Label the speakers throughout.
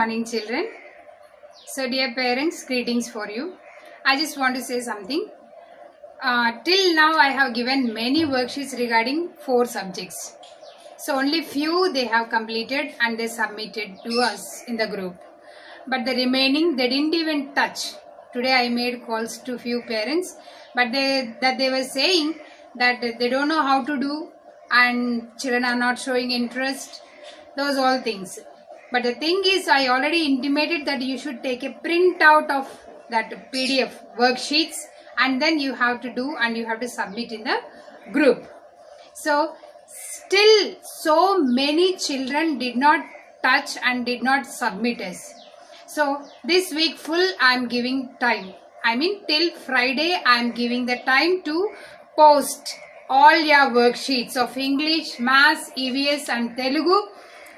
Speaker 1: morning, children. So, dear parents, greetings for you. I just want to say something. Till now, I have given many worksheets regarding 4 subjects. So, only few they have completed and they submitted to us in the group. But the remaining, they didn't even touch. Today, I made calls to few parents, but they were saying that they don't know how to do and children are not showing interest. Those all things. But the thing is, I already intimated that you should take a print out of that PDF worksheets and then you have to do and you have to submit in the group. So, still so many children did not touch and did not submit us. So, this week full I am giving time. I mean till Friday I am giving the time to post all your worksheets of English, Maths, EVS and Telugu.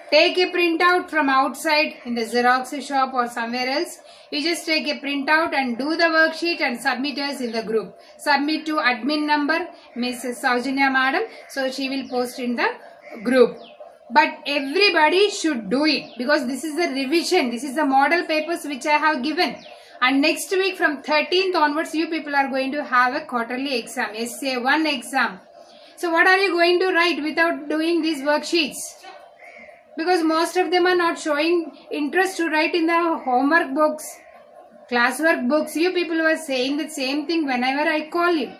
Speaker 1: Take a printout from outside in the Xerox shop or somewhere else. You just take a printout and do the worksheet and submit us in the group. Submit to admin number Mrs. Saujanya Madam. So she will post in the group. But everybody should do it because this is the revision. This is the model papers which I have given. And next week from 13th onwards you people are going to have a quarterly exam. Essay 1 exam. So what are you going to write without doing these worksheets? Because most of them are not showing interest to write in the homework books, classwork books. You people were saying the same thing whenever I call you.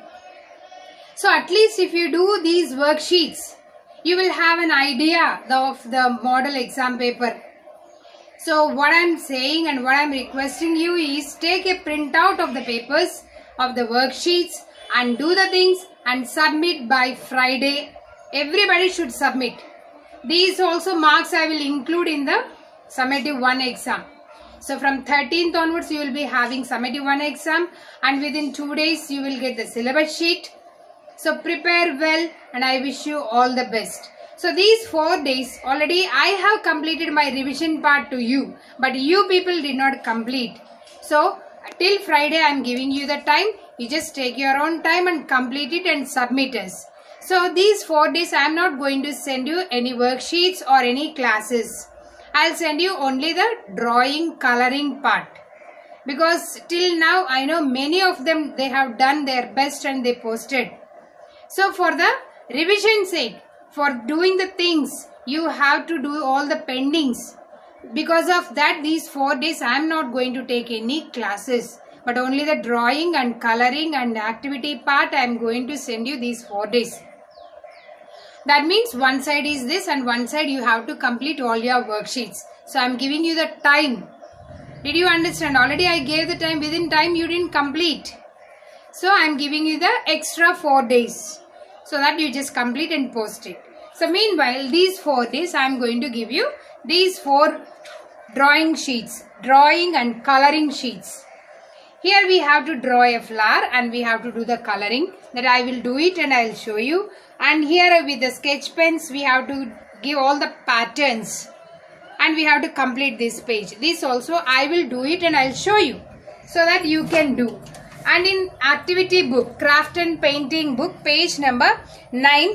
Speaker 1: So at least if you do these worksheets, you will have an idea of the model exam paper. So what I am saying and what I am requesting you is take a printout of the papers, of the worksheets and do the things and submit by Friday. Everybody should submit. These also marks I will include in the summative 1 exam. So from 13th onwards you will be having summative 1 exam and within 2 days you will get the syllabus sheet. So prepare well and I wish you all the best. So these 4 days already I have completed my revision part to you, but you people did not complete. So till Friday I am giving you the time. You just take your own time and complete it and submit us. So these 4 days I am not going to send you any worksheets or any classes. I will send you only the drawing, coloring part. Because till now I know many of them they have done their best and they posted. So for the revision sake, for doing the things, you have to do all the pendings. Because of that these 4 days I am not going to take any classes. But only the drawing and coloring and activity part I am going to send you these 4 days. That means one side is this and one side you have to complete all your worksheets. So I am giving you the time. Did you understand? Already I gave the time. Within time you didn't complete. So I am giving you the extra 4 days. So that you just complete and post it. So meanwhile these 4 days I am going to give you these 4 drawing sheets. Drawing and coloring sheets. Here we have to draw a flower and we have to do the coloring. That I will do it and I will show you. And here with the sketch pens we have to give all the patterns. And we have to complete this page. This also I will do it and I will show you. So that you can do. And in activity book, craft and painting book, page number 9,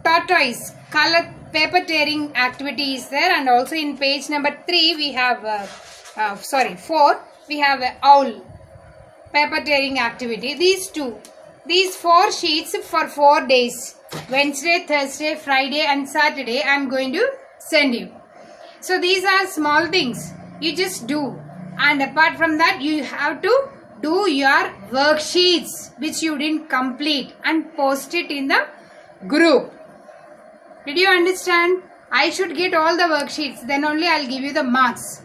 Speaker 1: tortoise, color paper tearing activity is there. And also in page number 3 we have, 4, we have owl. Paper tearing activity. These 4 sheets for 4 days. Wednesday, Thursday, Friday and Saturday I am going to send you. So these are small things. You just do. And apart from that you have to do your worksheets which you didn't complete and post it in the group. Did you understand? I should get all the worksheets. Then only I will give you the marks.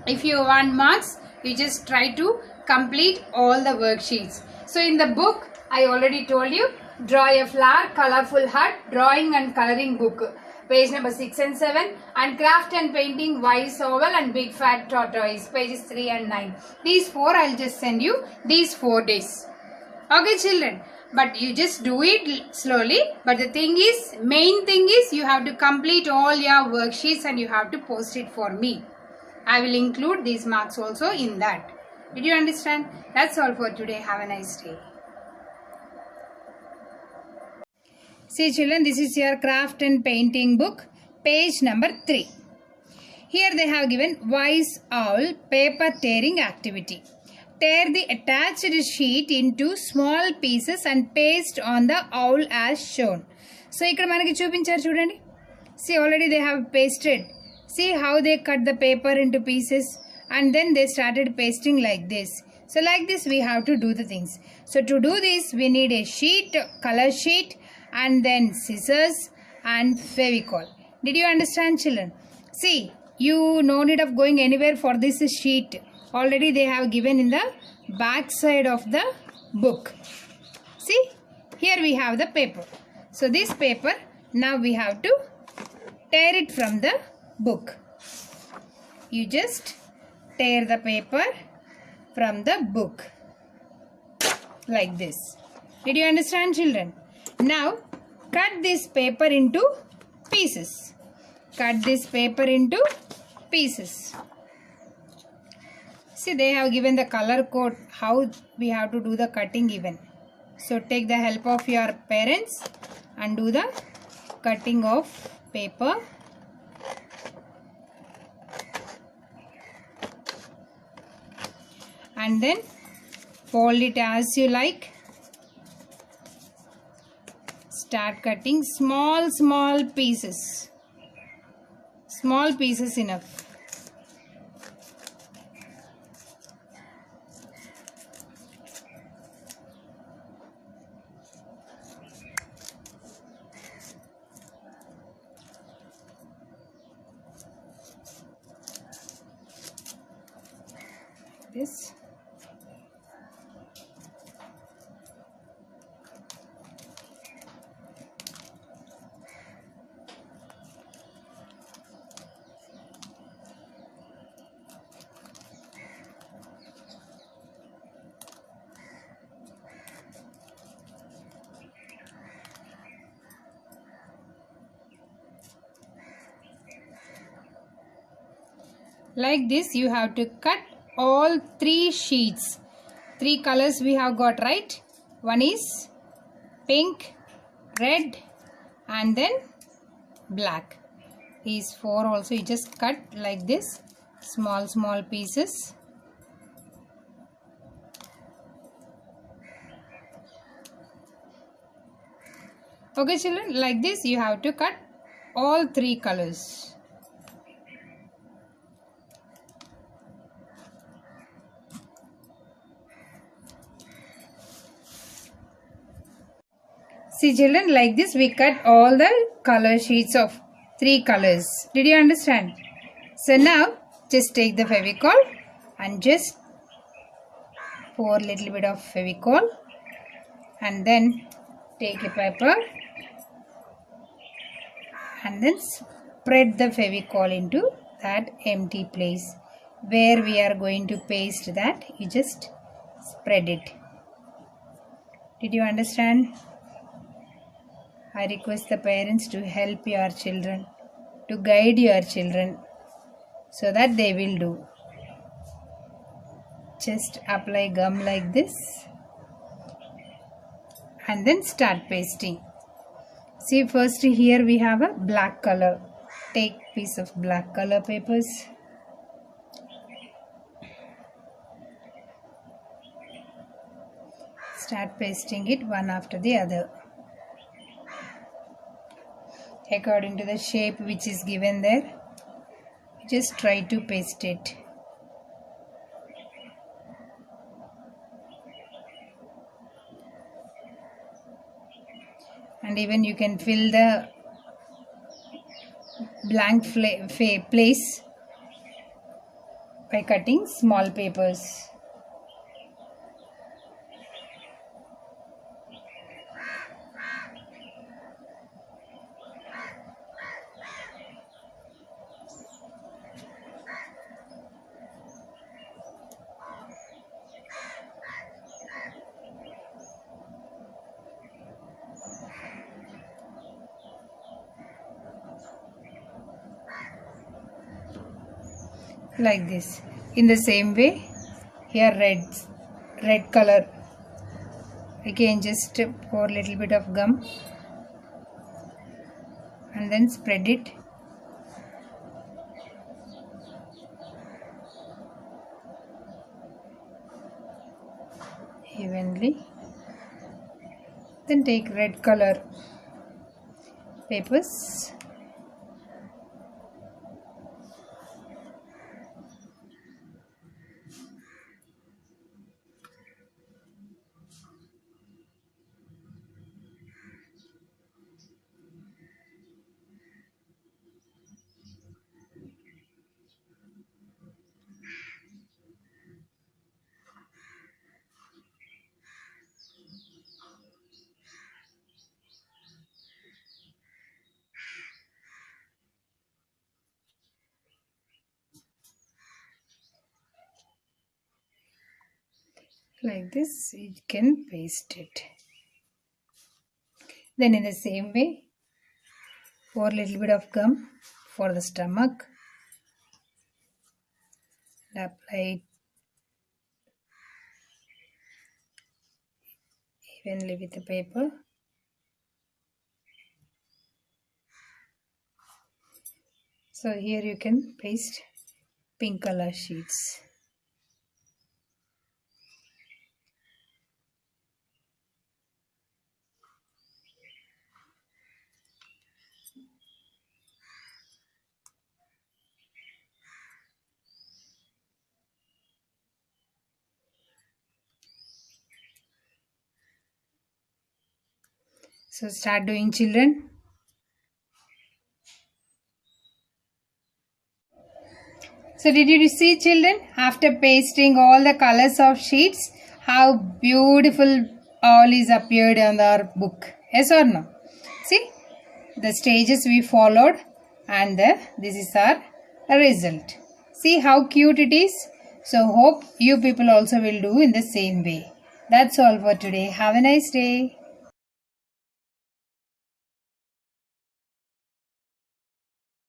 Speaker 1: If you want marks, you just try to complete all the worksheets. So in the book, I already told you, draw a flower, colorful heart, drawing and coloring book. Page number 6 and 7. And craft and painting, wise owl and big fat tortoise. Pages 3 and 9. These 4 I will just send you these 4 days. Okay children. But you just do it slowly. But the thing is, main thing is you have to complete all your worksheets and you have to post it for me. I will include these marks also in that. Did you understand? That's all for today. Have a nice day. See children, this is your craft and painting book, page number 3. Here they have given wise owl paper tearing activity. Tear the attached sheet into small pieces and paste on the owl as shown. So ఇక్కడ మనకి చూపించారు చూడండి. See, already they have pasted. See how they cut the paper into pieces and then they started pasting like this. So like this we have to do the things. So to do this we need a sheet, color sheet, and then scissors and Fevicol. Did you understand, children? See, you no need of going anywhere for this sheet. Already they have given in the back side of the book. See, here we have the paper. So this paper, now we have to tear it from the book. You just tear the paper from the book like this. Did you understand, children? Now cut this paper into pieces. Cut this paper into pieces. See, they have given the color code how we have to do the cutting even. So take the help of your parents and do the cutting of paper. And then fold it as you like. Start cutting small pieces. Small pieces enough. This. Like this you have to cut all 3 sheets. 3 colors we have got, right? One is pink, red, and then black. These 4 also you just cut like this, small pieces. Okay, children, like this you have to cut all 3 colors. See, children, like this we cut all the color sheets of 3 colors. Did you understand? So now just take the Fevicol and just pour a little bit of Fevicol and then take a paper and then spread the Fevicol into that empty place where we are going to paste that. You just spread it. Did you understand? I request the parents to help your children, to guide your children so that they will do. Just apply gum like this and then start pasting. See, first here we have a black color. Take piece of black color papers. Start pasting it one after the other, according to the shape which is given there. Just try to paste it. And even you can fill the blank place by cutting small papers. Like this. In the same way, here red color. Again, just pour a little bit of gum and then spread it. evenly. Then take red color papers. Like this, you can paste it. Then in the same way, pour a little bit of gum for the stomach. Apply it evenly with the paper. So here you can paste pink color sheets. So start doing, children. So did you see, children, after pasting all the colors of sheets, how beautiful all is appeared on our book? Yes or no? See, the stages we followed and this is our result. See how cute it is? So hope you people also will do in the same way. That's all for today. Have a nice day.